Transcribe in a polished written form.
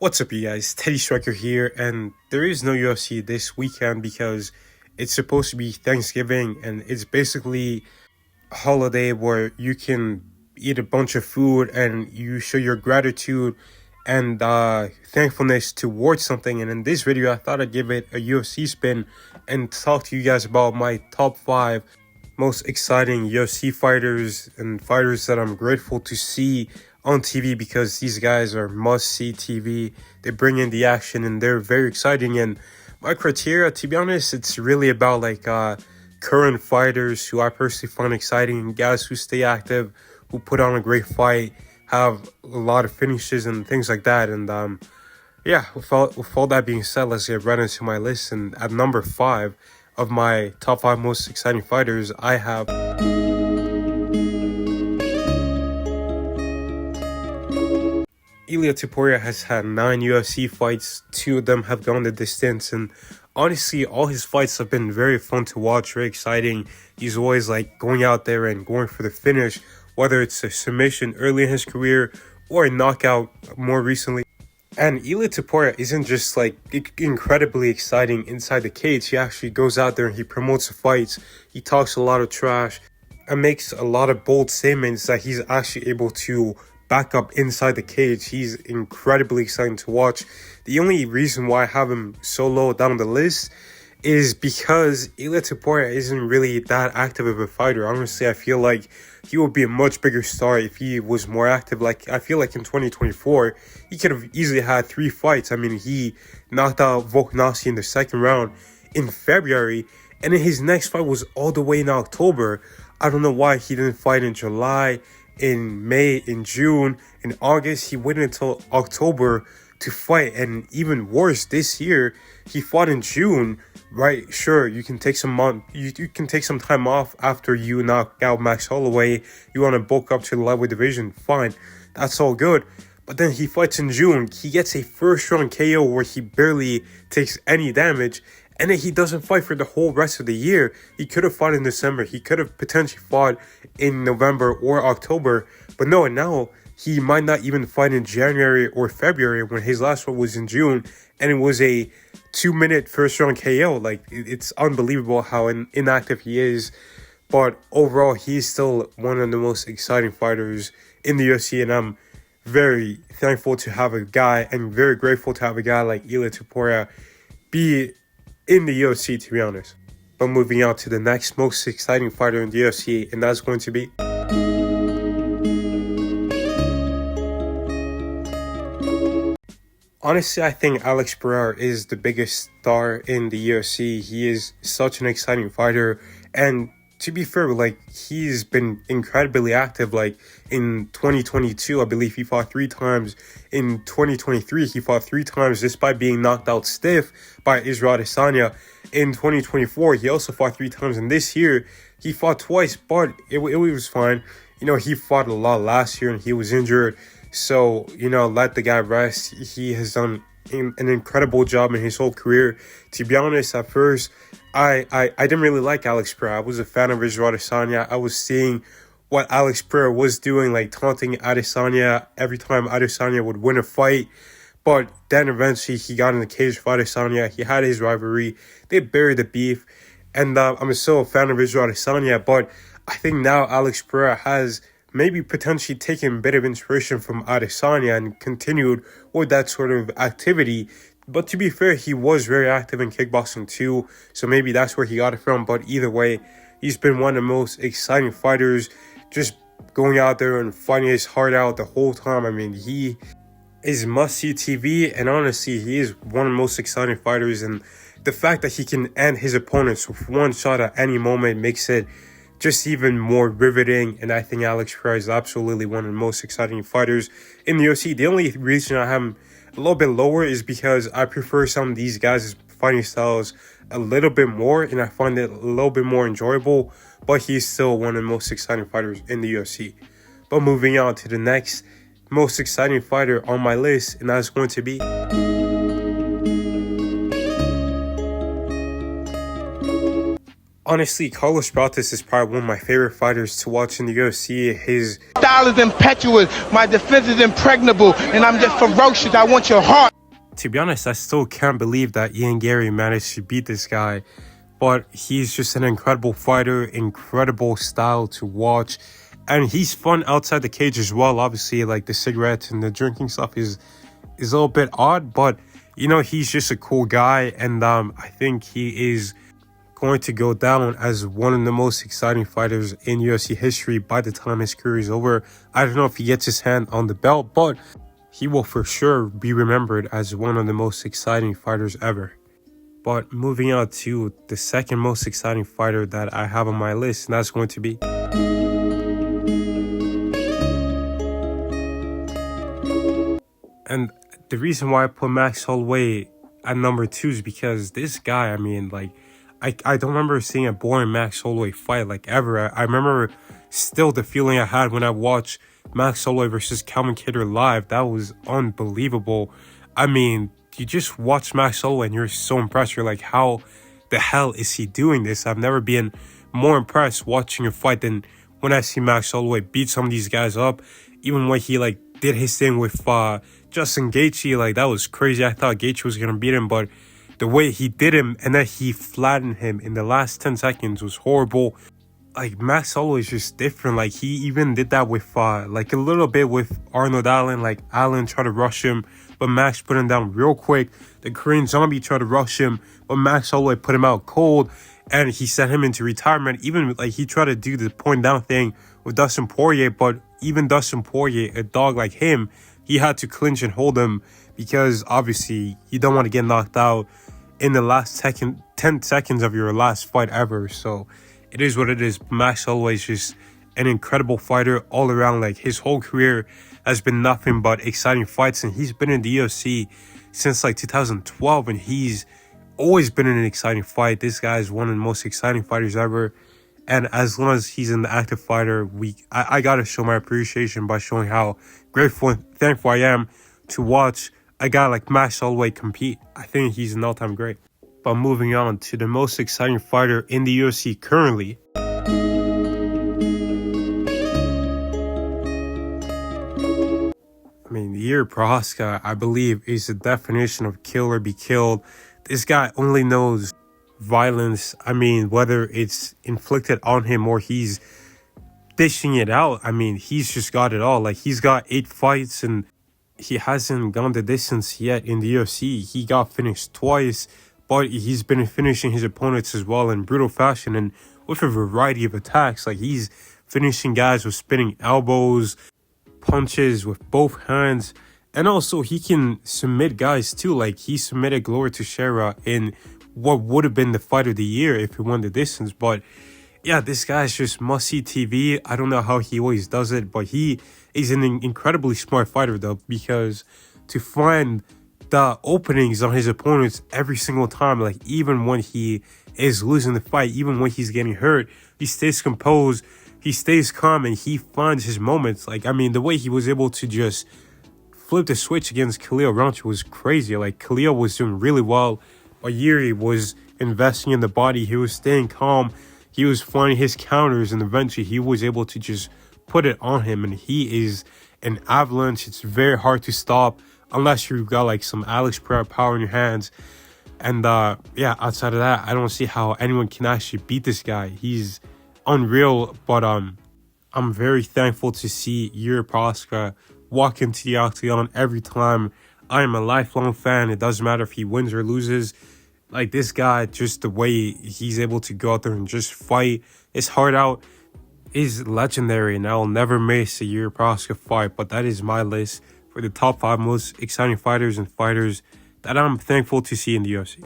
What's up, you guys? Teddy Striker here, and there is no UFC this weekend because it's supposed to be Thanksgiving, and it's basically a holiday where you can eat a bunch of food and you show your gratitude and thankfulness towards something. And in this video, I thought I'd give it a UFC spin and talk to you guys about my top 5 most exciting UFC fighters and fighters that I'm grateful to see on TV because these guys are must-see TV. They bring in the action and they're very exciting. And my criteria, to be honest, it's really about current fighters who I personally find exciting, guys who stay active, who put on a great fight, have a lot of finishes and things like that. And yeah, with all that being said, let's get right into my list. And at number 5 of my top 5 most exciting fighters, I have Ilia Topuria. Has had 9 UFC fights, 2 of them have gone the distance, and honestly, all his fights have been very fun to watch, very exciting. He's always going out there and going for the finish, whether it's a submission early in his career or a knockout more recently. And Ilia Topuria isn't just incredibly exciting inside the cage. He actually goes out there and he promotes the fights. He talks a lot of trash and makes a lot of bold statements that he's actually able to back up inside the cage. He's incredibly exciting to watch. The only reason why I have him so low down the list is because Ilia Topuria isn't really that active of a fighter. Honestly, I feel like he would be a much bigger star if he was more active. I feel like in 2024, he could have easily had 3 fights. I mean, he knocked out Volkanovski in the second round in February, and then his next fight was all the way in October. I don't know why he didn't fight in July, in May, in June, in August. He waited until October to fight, and even worse, this year he fought in June. Right, sure, you can take some you can take some time off after you knock out Max Holloway. You want to bulk up to the lightweight division, fine, that's all good. But then he fights in June. He gets a first round KO where he barely takes any damage, and then he doesn't fight for the whole rest of the year. He could have fought in December. He could have potentially fought in November or October. But no, and now he might not even fight in January or February when his last one was in June. And it was a 2-minute first round KO. It's unbelievable how inactive he is. But overall, he's still one of the most exciting fighters in the UFC. And I'm very thankful to have a guy and very grateful to have a guy like Ilia Topuria be in the UFC, to be honest. But moving on to the next most exciting fighter in the UFC, and that's going to be honestly, I think Alex Pereira is the biggest star in the UFC. He is such an exciting fighter, and to be fair, he's been incredibly active. In 2022, I believe he fought 3 times. In 2023, he fought 3 times despite being knocked out stiff by Israel Adesanya. In 2024, he also fought 3 times, and this year, he fought twice, but it was fine. He fought a lot last year, and he was injured. So, let the guy rest. He has done an incredible job in his whole career. To be honest, at first, I didn't really like Alex Pereira. I was a fan of Israel Adesanya. I was seeing what Alex Pereira was doing, taunting Adesanya every time Adesanya would win a fight. But then eventually he got in the cage for Adesanya. He had his rivalry. They buried the beef. And I'm still a fan of Israel Adesanya. But I think now Alex Pereira has maybe potentially taken a bit of inspiration from Adesanya and continued with that sort of activity. But to be fair, he was very active in kickboxing too, so maybe that's where he got it from. But either way, he's been one of the most exciting fighters, just going out there and fighting his heart out the whole time. I mean, he is must-see TV, and honestly, he is one of the most exciting fighters, and the fact that he can end his opponents with one shot at any moment makes it just even more riveting. And I think Alex Pereira is absolutely one of the most exciting fighters in the UFC. The only reason I have him a little bit lower is because I prefer some of these guys' fighting styles a little bit more, and I find it a little bit more enjoyable, but he's still one of the most exciting fighters in the UFC. But moving on to the next most exciting fighter on my list, and that's going to be Honestly, Carlos Prates is probably one of my favorite fighters to watch in the UFC. His style is impetuous, my defense is impregnable, and I'm just ferocious. I want your heart. To be honest, I still can't believe that Ian Gary managed to beat this guy. But he's just an incredible fighter, incredible style to watch. And he's fun outside the cage as well. Obviously, like the cigarettes and the drinking stuff is a little bit odd. But, you know, he's just a cool guy. And I think he is going to go down as one of the most exciting fighters in UFC history by the time his career is over. I don't know if he gets his hand on the belt, but he will for sure be remembered as one of the most exciting fighters ever. But moving on to the second most exciting fighter that I have on my list, and that's going to be and the reason why I put Max Holloway at number 2 is because this guy, I mean, like, I don't remember seeing a boring Max Holloway fight, like, ever. I remember still the feeling I had when I watched Max Holloway versus Calvin Kattar live. That was unbelievable. I mean, you just watch Max Holloway and you're so impressed. You're like, how the hell is he doing this? I've never been more impressed watching a fight than when I see Max Holloway beat some of these guys up. Even when he, like, did his thing with Justin Gaethje, like, that was crazy. I thought Gaethje was going to beat him, but the way he did him and then he flattened him in the last 10 seconds was horrible. Like, Max Holloway is just different. Like, he even did that with, like, a little bit with Arnold Allen. Like, Allen tried to rush him, but Max put him down real quick. The Korean Zombie tried to rush him, but Max Holloway put him out cold, and he sent him into retirement. Even, like, he tried to do the point down thing with Dustin Poirier, but even Dustin Poirier, a dog like him, he had to clinch and hold him because, obviously, you don't want to get knocked out in the last 10 seconds of your last fight ever. So it is what it is. Max Holloway is just an incredible fighter all around. Like, his whole career has been nothing but exciting fights, and he's been in the UFC since like 2012, and he's always been in an exciting fight. This guy is one of the most exciting fighters ever, and as long as he's an active fighter, I gotta show my appreciation by showing how grateful and thankful I am to watch a guy like Max Holloway compete. I think he's an all-time great. But moving on to the most exciting fighter in the UFC currently. I mean, Yuri Prochazka, I believe, is the definition of kill or be killed. This guy only knows violence. I mean, whether it's inflicted on him or he's dishing it out, I mean, he's just got it all. Like, he's got 8 fights and he hasn't gone the distance yet in the UFC. He got finished twice, but he's been finishing his opponents as well in brutal fashion and with a variety of attacks. Like, he's finishing guys with spinning elbows, punches with both hands, and also he can submit guys too. Like, he submitted Glover Teixeira in what would have been the fight of the year if he won the distance. But yeah, this guy's just must-see TV. I don't know how he always does it, but he is an incredibly smart fighter, though, because to find the openings on his opponents every single time, like, even when he is losing the fight, even when he's getting hurt, he stays composed, he stays calm, and he finds his moments. Like, I mean, the way he was able to just flip the switch against Khalil Ranch was crazy. Like, Khalil was doing really well, but Yuri was investing in the body. He was staying calm. He was finding his counters, and eventually he was able to just put it on him. And he is an avalanche. It's very hard to stop unless you've got like some Alex Pereira power in your hands. And yeah, outside of that, I don't see how anyone can actually beat this guy. He's unreal. But I'm very thankful to see Yuri Prochazka walk into the octagon every time. I am a lifelong fan. It doesn't matter if he wins or loses. Like, this guy, just the way he's able to go out there and just fight his heart out is legendary, and I'll never miss a Yuri Prochazka fight. But that is my list for the top 5 most exciting fighters and fighters that I'm thankful to see in the UFC.